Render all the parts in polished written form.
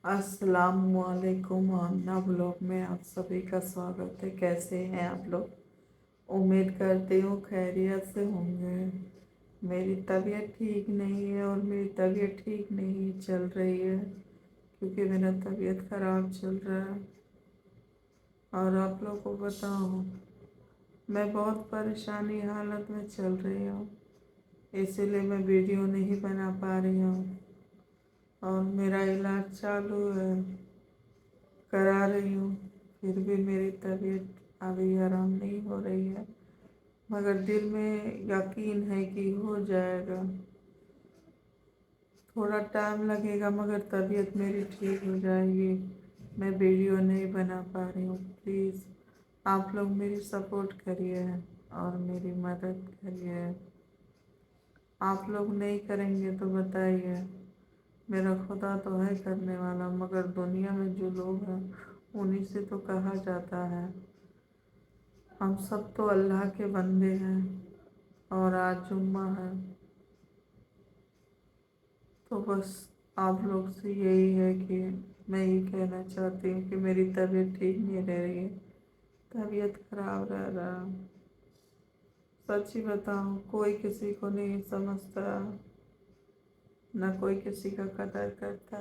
अस्सलाम वालेकुम अन्ना ब्लॉग में आप सभी का स्वागत है। कैसे हैं आप लोग? उम्मीद करती हूँ खैरियत से होंगे। मेरी तबीयत ठीक नहीं है और मेरी तबीयत ठीक नहीं चल रही है क्योंकि मेरा तबीयत ख़राब चल रहा है। और आप लोग को बताऊँ, मैं बहुत परेशानी हालत में चल रही हूँ, इसीलिए मैं वीडियो नहीं बना पा रही हूँ। और मेरा इलाज चालू है, करा रही हूँ, फिर भी मेरी तबीयत अभी आराम नहीं हो रही है। मगर दिल में यकीन है कि हो जाएगा। थोड़ा टाइम लगेगा मगर तबीयत मेरी ठीक हो जाएगी। मैं वीडियो नहीं बना पा रही हूँ। प्लीज़ आप लोग मेरी सपोर्ट करिए और मेरी मदद करिए। आप लोग नहीं करेंगे तो बताइए, मेरा खुदा तो है करने वाला, मगर दुनिया में जो लोग हैं उन्हीं से तो कहा जाता है। हम सब तो अल्लाह के बंदे हैं और आज जुम्मा है, तो बस आप लोग से यही है कि मैं ये कहना चाहती हूँ कि मेरी तबीयत ठीक नहीं रह रही है, तबीयत खराब रह रहा। सच्ची बताऊँ, कोई किसी को नहीं समझता, ना कोई किसी का कदर करता।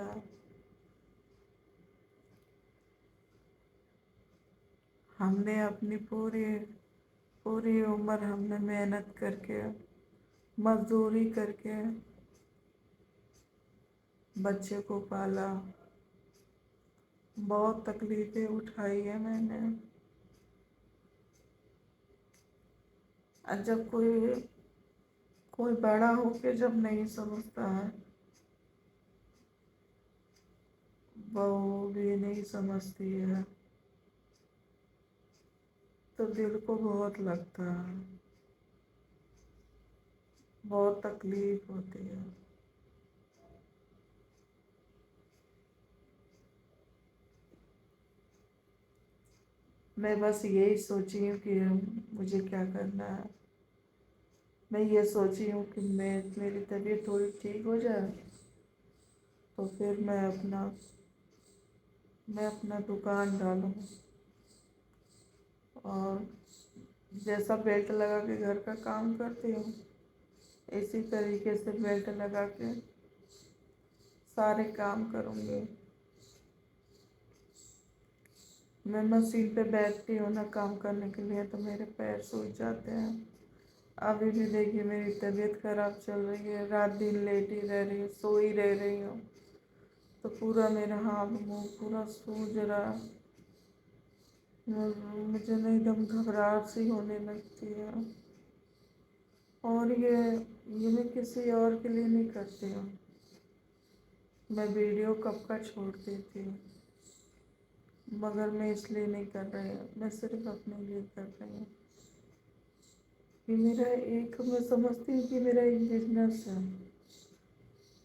हमने अपनी पूरी पूरी उम्र हमने मेहनत करके, मजदूरी करके बच्चे को पाला। बहुत तकलीफ़ें उठाई है मैंने। और जब कोई कोई बड़ा होके जब नहीं समझता है, बहू भी नहीं समझती है, तो दिल को बहुत लगता है, बहुत तकलीफ होती है। मैं बस यही सोची हूँ कि मुझे क्या करना है। मैं ये सोची हूँ कि मेरी तबीयत थोड़ी ठीक हो जाए तो फिर मैं अपना दुकान डालूँ और जैसा बेल्ट लगा के घर का काम करती हूँ, इसी तरीके से बेल्ट लगा के सारे काम करूँगी। मैं मशीन पे बैठती हूँ ना काम करने के लिए, तो मेरे पैर सूज जाते हैं। अभी भी देखिए मेरी तबीयत खराब चल रही है, रात दिन लेटी रह रही हूँ, सोई रह रही हूँ, तो पूरा मेरा हाथ मुँह पूरा सूज रहा। मुझे ना एकदम घबराहट सी होने लगती है। और ये मैं किसी और के लिए नहीं करती हूँ। मैं वीडियो कब का छोड़ देती हूँ, मगर मैं इसलिए नहीं कर रही हूँ, मैं सिर्फ अपने लिए कर रही हूँ। कि मेरा एक मैं समझती हूँ कि मेरा एक बिजनेस है,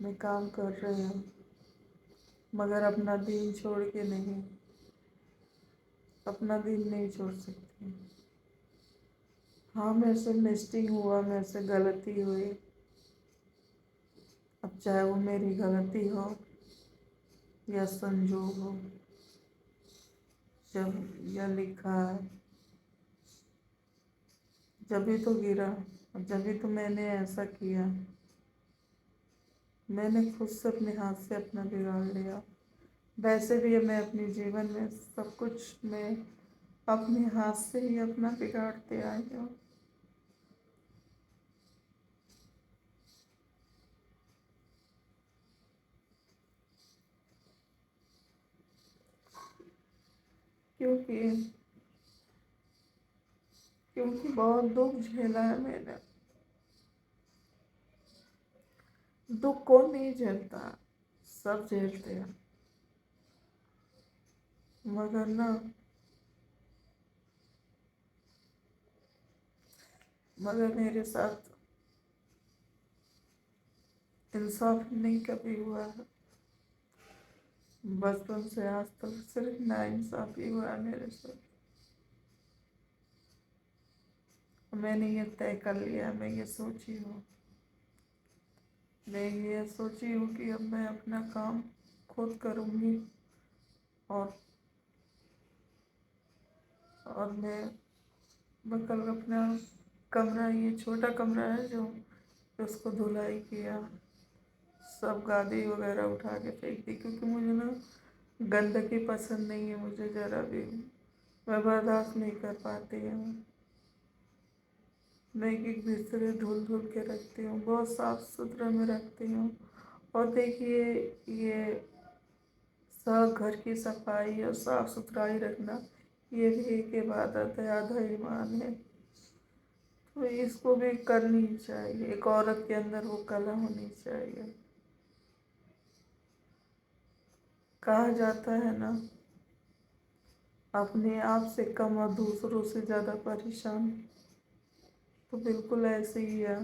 मैं काम कर रही हूँ, मगर अपना दीन छोड़ के नहीं, अपना दीन नहीं छोड़ सकती। हाँ, मेरे से मिस्टेक हुआ, मेरे से गलती हुई। अब चाहे वो मेरी गलती हो या संजोग हो, जब यह लिखा है, जब भी तो गिरा, जब भी तो मैंने ऐसा किया। मैंने खुद से अपने हाथ से अपना बिगाड़ लिया। वैसे भी मैं अपने जीवन में सब कुछ मैं अपने हाथ से ही अपना बिगाड़ते आई हूँ। क्योंकि क्योंकि बहुत दुख झेला है मैंने। दुख कौन नहीं झेलता, सब झेलते हैं, मगर ना, मगर मेरे साथ इंसाफ नहीं कभी हुआ है। बचपन से आज तक सिर्फ नाइंसाफ़ी हुआ है मेरे साथ। मैंने ये तय कर लिया, मैं ये सोची हूँ कि अब मैं अपना काम खुद करूँगी। और मैं कल अपना कमरा, ये छोटा कमरा है जो, उसको धुलाई किया, सब गादी वगैरह उठा के फेंक दी, क्योंकि मुझे ना गंदगी पसंद नहीं है, मुझे ज़रा भी, मैं बर्दाश्त नहीं कर पाती हूँ। मैं एक बिस्तरे धुल धुल के रखती हूँ, बहुत साफ सुथरा में रखती हूँ। और देखिए, ये सब घर की सफाई और साफ सुथराई रखना, ये भी एक इबादत है, आधा ईमान है। तो इसको भी करनी चाहिए, एक औरत के अंदर वो कला होनी चाहिए। कहा जाता है ना, अपने आप से कम और दूसरों से ज़्यादा परेशान। तो बिल्कुल ऐसे ही है।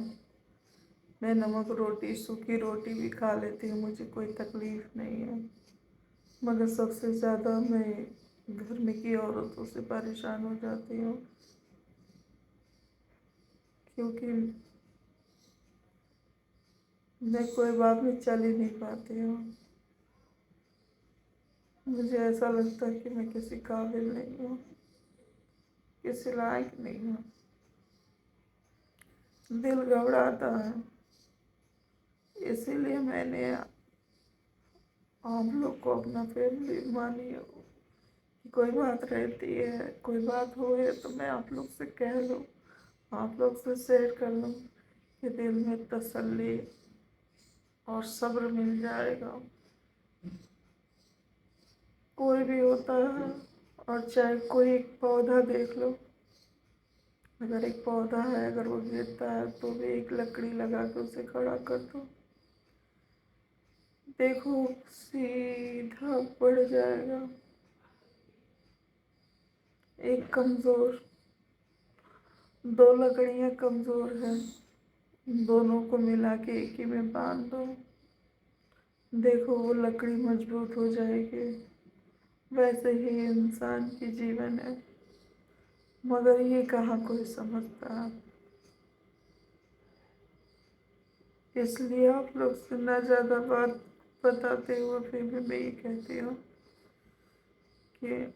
मैं नमक रोटी, सूखी रोटी भी खा लेती हूँ, मुझे कोई तकलीफ नहीं है। मगर सबसे ज़्यादा मैं घर में की औरतों से परेशान हो जाती हूँ, क्योंकि मैं कोई बात में चल ही नहीं पाती हूँ। मुझे ऐसा लगता है कि मैं किसी काबिल नहीं हूँ, किसी लायक नहीं हूँ। दिल घबराता है। इसीलिए मैंने आप लोग को अपना फैमिली मानी हो, कि कोई बात रहती है, कोई बात हो है तो मैं आप लोग से कह लूँ, आप लोग से शेयर कर लूँ, कि दिल में तसल्ली और सब्र मिल जाएगा। कोई भी होता है, और चाहे कोई एक पौधा देख लो, अगर एक पौधा है, अगर वो गिरता है तो भी एक लकड़ी लगा के उसे खड़ा कर दो, देखो सीधा बढ़ जाएगा। एक कमज़ोर, दो लकड़ियाँ कमज़ोर हैं, दोनों को मिला के एक ही में बांध दो, देखो वो लकड़ी मजबूत हो जाएगी। वैसे ही इंसान की जीवन है, मगर ये कहाँ कोई समझता है। इसलिए आप लोग से ना ज़्यादा बात बताते हुए फिर भी मैं ये कहती हूँ कि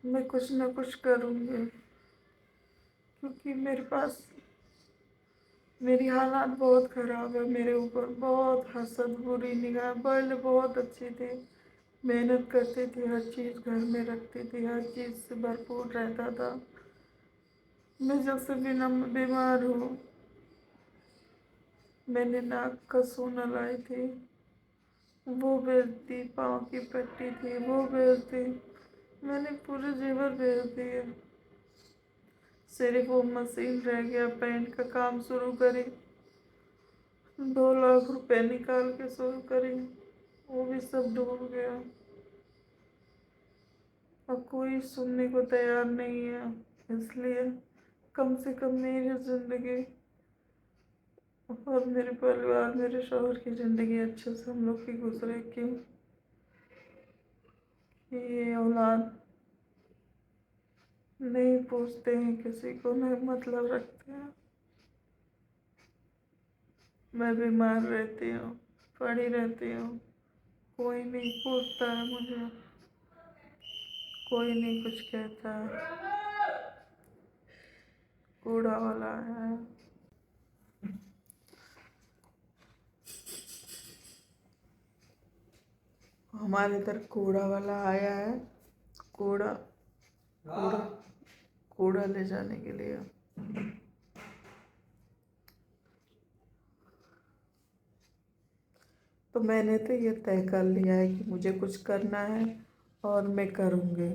मैं कुछ ना कुछ करूँगी, क्योंकि मेरे पास, मेरी हालात बहुत ख़राब है, मेरे ऊपर बहुत हसद, बुरी निगाह। पहले बहुत अच्छी थी, मेहनत करती थी, हर चीज़ घर में रखती थी, हर चीज़ से भरपूर रहता था। मैं जब से बिना बीमार हूँ, मैंने नाक का सोना लाई थी, वो बेच दी, पाँव की पट्टी थी वो बेच दी, मैंने पूरे जेवर बेच दिए। सिर्फ वो मशीन रह गया, पेंट का काम शुरू करी, 2 लाख रुपए निकाल के शुरू करी, वो भी सब डूब गया। अब कोई सुनने को तैयार नहीं है, इसलिए कम से कम मेरी ज़िंदगी और मेरे परिवार, मेरे शौहर की ज़िंदगी अच्छे से हम लोग की गुजरे। क्यों कि ये औलाद नहीं पूछते हैं किसी को, नहीं मतलब रखते हैं। मैं बीमार रहती हूँ, पड़ी रहती हूँ, कोई नहीं पूछता है मुझे, कोई नहीं कुछ कहता है। कूड़ा वाला है, हमारे इधर कूड़ा वाला आया है, कूड़ा कूड़ा कूड़ा ले जाने के लिए। तो मैंने तो ये तय कर लिया है कि मुझे कुछ करना है और मैं करूँगी।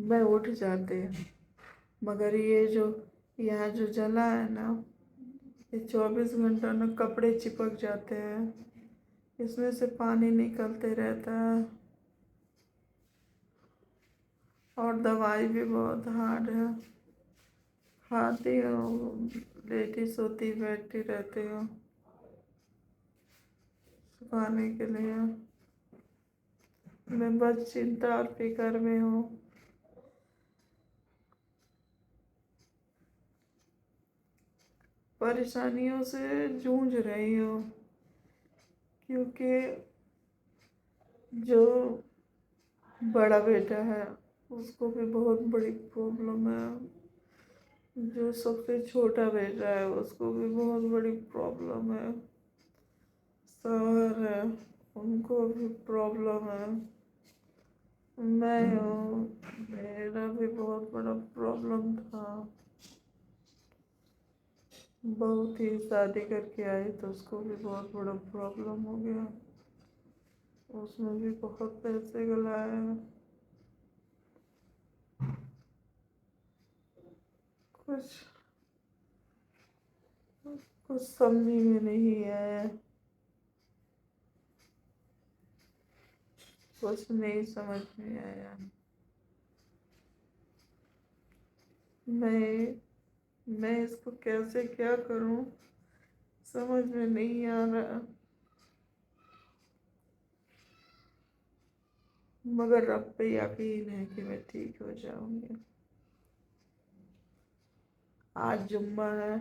मैं उठ जाते, मगर ये जो यहाँ जो जला है ना, ये 24 घंटा ना कपड़े चिपक जाते हैं, इसमें से पानी निकलते रहता है, और दवाई भी बहुत हार्ड है। खाती हूँ, लेटी सोती बैठती रहती हूँ सुखाने के लिए। मैं बस चिंता और फिक्र में हूँ। پریشانیوں سے جونجھ رہی ہوں، کیونکہ جو بڑا بیٹا ہے اس کو بھی بہت بڑی پرابلم ہے، جو سب سے چھوٹا بیٹا ہے اس کو بھی بہت بڑی پرابلم ہے، شوہر ہے ان کو بھی پرابلم ہے، میں ہوں میرا بھی بہت بڑا پرابلم تھا۔ بہو تھی شادی کر کے آئی تو اس کو بھی بہت بڑا پرابلم ہو گیا، اس میں بھی بہت پیسے گلائے ہیں، کچھ سمجھ میں نہیں آیا، کچھ نہیں سمجھ میں آیا، میں اس کو کیسے کیا کروں سمجھ میں نہیں آ رہا، مگر رب پہ یقین ہے کہ میں ٹھیک ہو جاؤں گی۔ آج جمعہ ہے،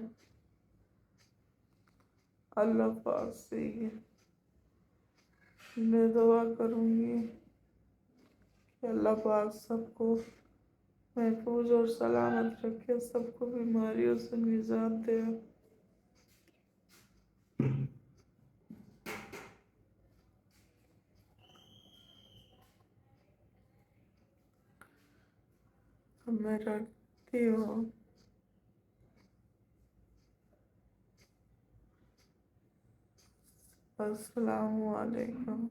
اللہ پاک سے میں دعا کروں گی کہ اللہ پاک سب کو محفوظ اور سلامت رکھے، سب کو بیماریوں سے نجات دے۔ میں رکھتی ہوں، السلام علیکم۔